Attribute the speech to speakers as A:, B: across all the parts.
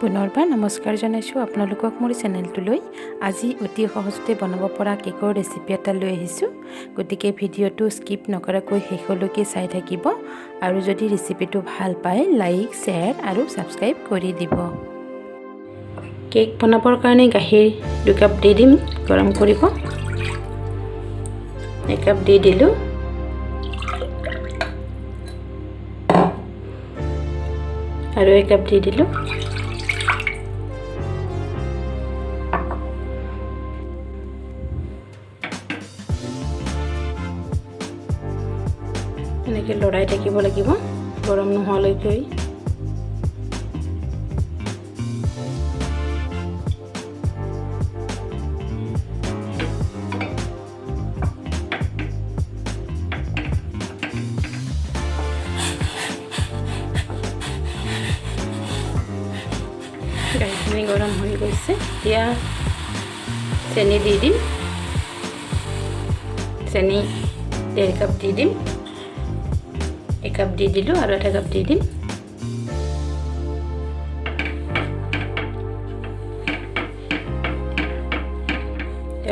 A: পুনৰবাৰ নমস্কাৰ জনাইছোঁ আপোনালোকক মোৰ চেনেলটোলৈ। আজি অতি সহজতে বনাব পৰা কেকৰ ৰেচিপি এটা লৈ আহিছোঁ। গতিকে ভিডিঅ'টো স্কিপ নকৰাকৈ শেষলৈকে চাই থাকিব আৰু যদি ৰেচিপিটো ভাল পায় লাইক, শ্বেয়াৰ আৰু ছাবস্ক্ৰাইব কৰি দিব। কেক বনাবৰ কাৰণে গাখীৰ 2 কাপ দি দিম, গৰম কৰিব। 1 কাপ দি দিলোঁ। আৰু 1 কাপ দি দিলোঁ। এনেকৈ লৰাই থাকিব লাগিব গৰম নোহোৱালৈকে। গাখীৰখিনি গৰম হৈ গৈছে, এতিয়া চেনি দি দিম। চেনি 1.5 কাপ দি দিম। 1 কাপ দি দিলোঁ আৰু 1 কাপ দি দিম।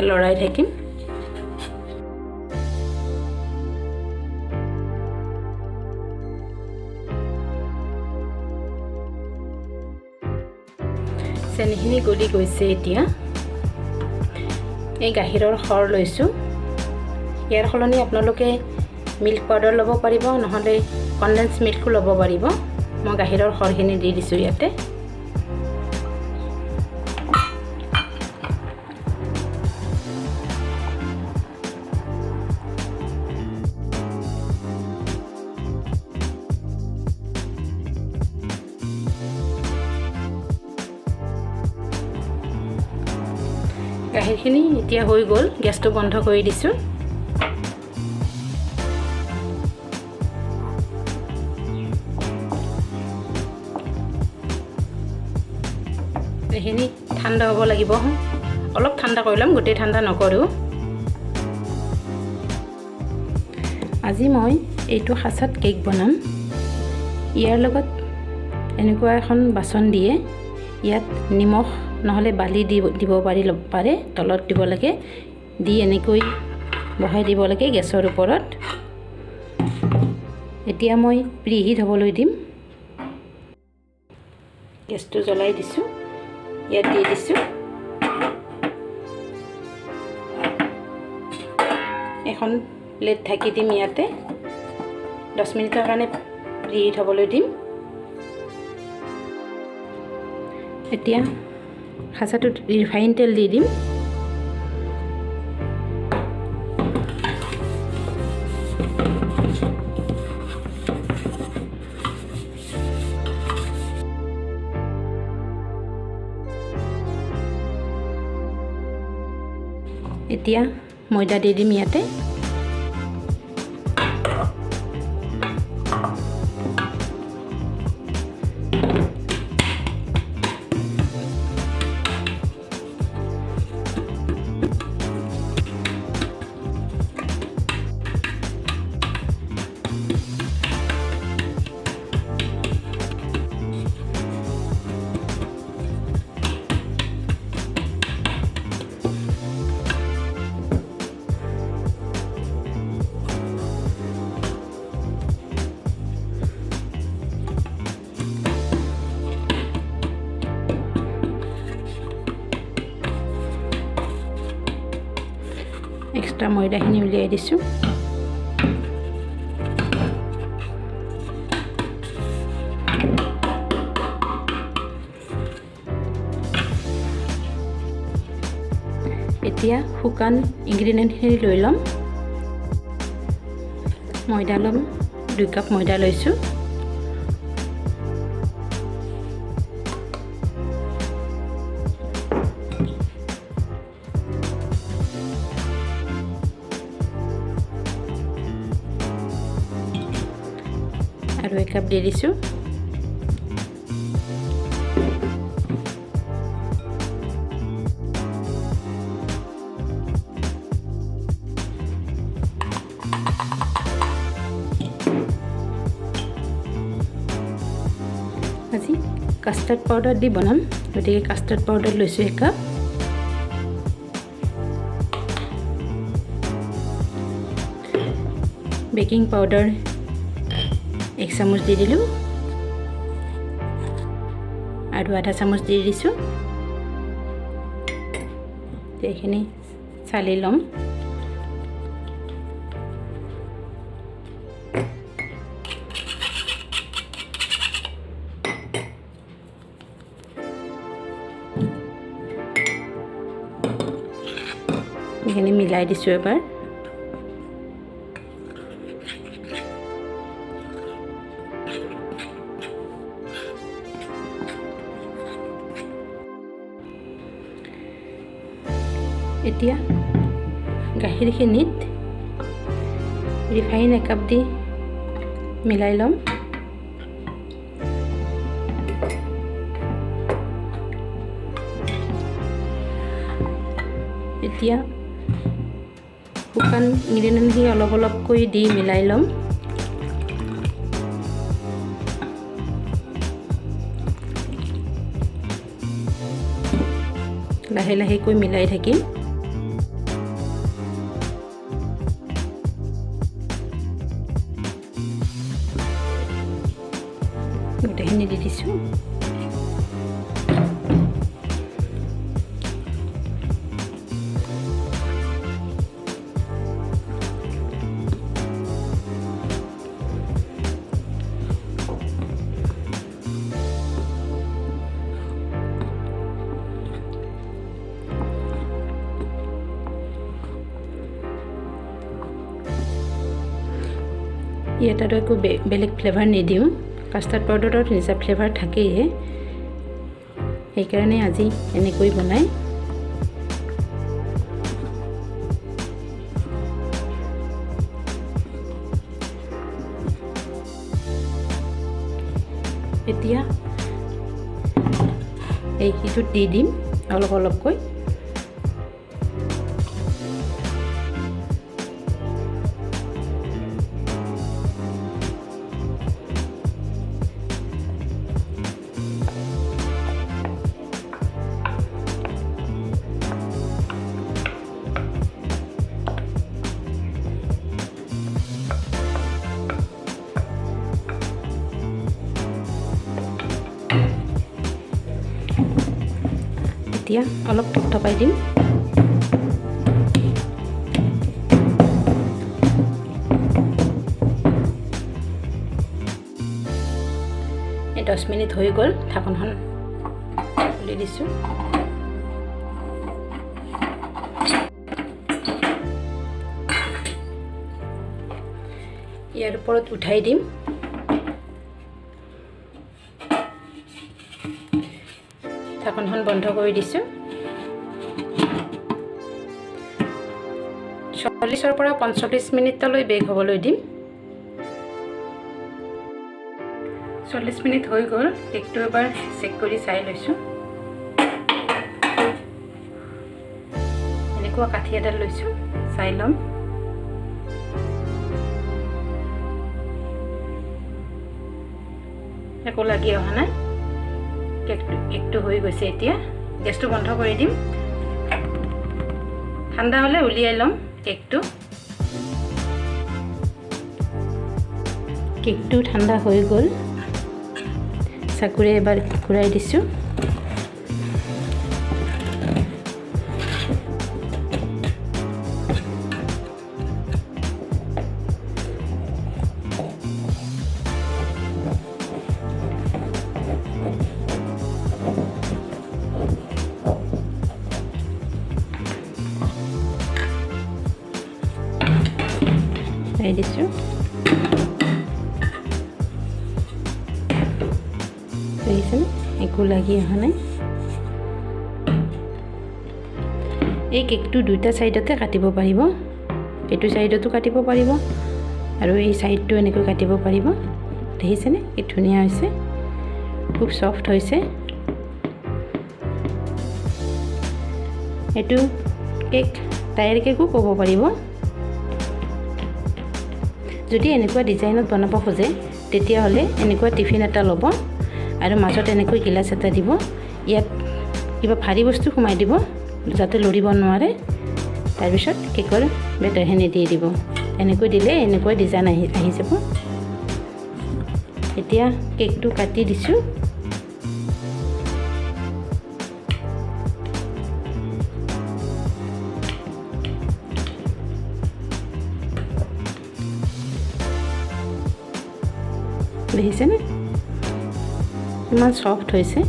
A: লৰাই থাকিম। চেনিখিনি গলি গৈছে। এতিয়া এই গাখীৰৰ সৰ লৈছোঁ। ইয়াৰ সলনি আপোনালোকে মিল্ক পাউডাৰ ল'ব পাৰিব, নহ'লে কনডেন্স মিল্কো ল'ব পাৰিব। মই গাখীৰৰ সৰখিনি দি দিছোঁ ইয়াতে। গাখীৰখিনি এতিয়া হৈ গ'ল, গেছটো বন্ধ কৰি দিছোঁ। এইখিনি ঠাণ্ডা হ'ব লাগিব, অলপ ঠাণ্ডা কৰি ল'ম, গোটেই ঠাণ্ডা নকৰোঁ। আজি মই এইটো সাঁচাত কেক বনাম। ইয়াৰ লগত এনেকুৱা এখন বাচন দিয়ে, ইয়াত নিমখ নহ'লে বালি দিব পাৰে, তলত দিব লাগে, দি এনেকৈ বহাই দিব লাগে গেছৰ ওপৰত। এতিয়া মই প্ৰিহিট হ'বলৈ দিম। গেছটো জ্বলাই দিছোঁ, ইয়াত দি দিছোঁ। এখন প্লেট ঢাকি দিম ইয়াতে। 10 মিনিটৰ কাৰণে প্ৰিহিট হ'বলৈ দিম। এতিয়া সাঁচাটোত ৰিফাইন তেল দি দিম। এতিয়া ময়দা দি দিম ইয়াতে। এক্সট্ৰা ময়দাখিনি উলিয়াই দিছোঁ। এতিয়া শুকান ইনগ্ৰিডিয়েণ্টখিনি লৈ ল'ম। ময়দা ল'ম, 2 কাপ ময়দা লৈছোঁ। আৰু 1 কাপ দি দিছোঁ। আজি কাষ্টাৰ্ড পাউডাৰ দি বনাম গতিকে কাষ্টাৰ্ড পাউডাৰ লৈছোঁ 1 কাপ বেকিং পাউডাৰ 1 চামুচ দি দিলোঁ আৰু আধা চামুচ দি দিছোঁ এইখিনি চালি ল'ম এইখিনি মিলাই দিছোঁ এবাৰ এতিয়া গাখীৰখিনিত ৰিফাইন 1 কাপ দি মিলাই ল'ম এতিয়া শুকান ইনগ্ৰেডিয়েণ্টখিনি অলপ অলপকৈ দি মিলাই ল'ম লাহে লাহেকৈ মিলাই থাকিম গোটেইখিনি দি দিছোঁ ইয়াত আৰু একো বেলেগ ফ্লেভাৰ নিদিওঁ কাষ্টাৰ্ড পাউডাৰত নিজা ফ্লেভাৰ থাকেই সেইকাৰণে আজি এনেকৈ বনাই এতিয়া এইটোত দি দিম অলপ অলপকৈ এতিয়া অলপ থপথপাই দিম এই 10 মিনিট হৈ গ'ল ঢাকনখন খুলি দিছোঁ ইয়াৰ ওপৰত উঠাই দিম ঢাকনখন বন্ধ কৰি দিছোঁ 40 পৰা 45 মিনিটলৈ বেক হ'বলৈ দিম 40 মিনিট হৈ গ'ল কেকটো এবাৰ চেক কৰি চাই লৈছোঁ এনেকুৱা কাঠি এডাল লৈছোঁ চাই ল'ম একো লাগি অহা নাই কেকটো হৈ গৈছে এতিয়া গেছটো বন্ধ কৰি দিম ঠাণ্ডা হ'লে উলিয়াই ল'ম কেকটো ঠাণ্ডা হৈ গ'ল চাকুৰে এবাৰ ঘূৰাই দিছোঁ দিছোঁ দেখিছেনে একো লাগি অহা নাই এই কেকটো দুটা সাইডতে কাটিব পাৰিব এইটো সাইডতো কাটিব পাৰিব আৰু এই সাইডটো এনেকৈ কাটিব পাৰিব দেখিছেনে কি ধুনীয়া হৈছে খুব সফট হৈছে এটো কেক টায়াৰ কেকো ক'ব পাৰিব যদি এনেকুৱা ডিজাইনত বনাব খোজে তেতিয়া হলে এনেকুৱা টিফিন এটা ল'ব আৰু মাজত এনেকৈ গিলাচ এটা দিব ইয়াত কিবা ভাৰী বস্তু সোমাই দিব যাতে লৰিব নোৱাৰে তাৰপিছত কেকৰ বেটাৰখিনি দি দিব এনেকৈ দিলে এনেকৈ ডিজাইন আহি যাব এতিয়া কেকটো কাটি দিছোঁ দেখিছেনে ইমান সফট হৈছে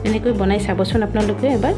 A: এনেকৈ বনাই চাবচোন আপোনালোকে এবাৰ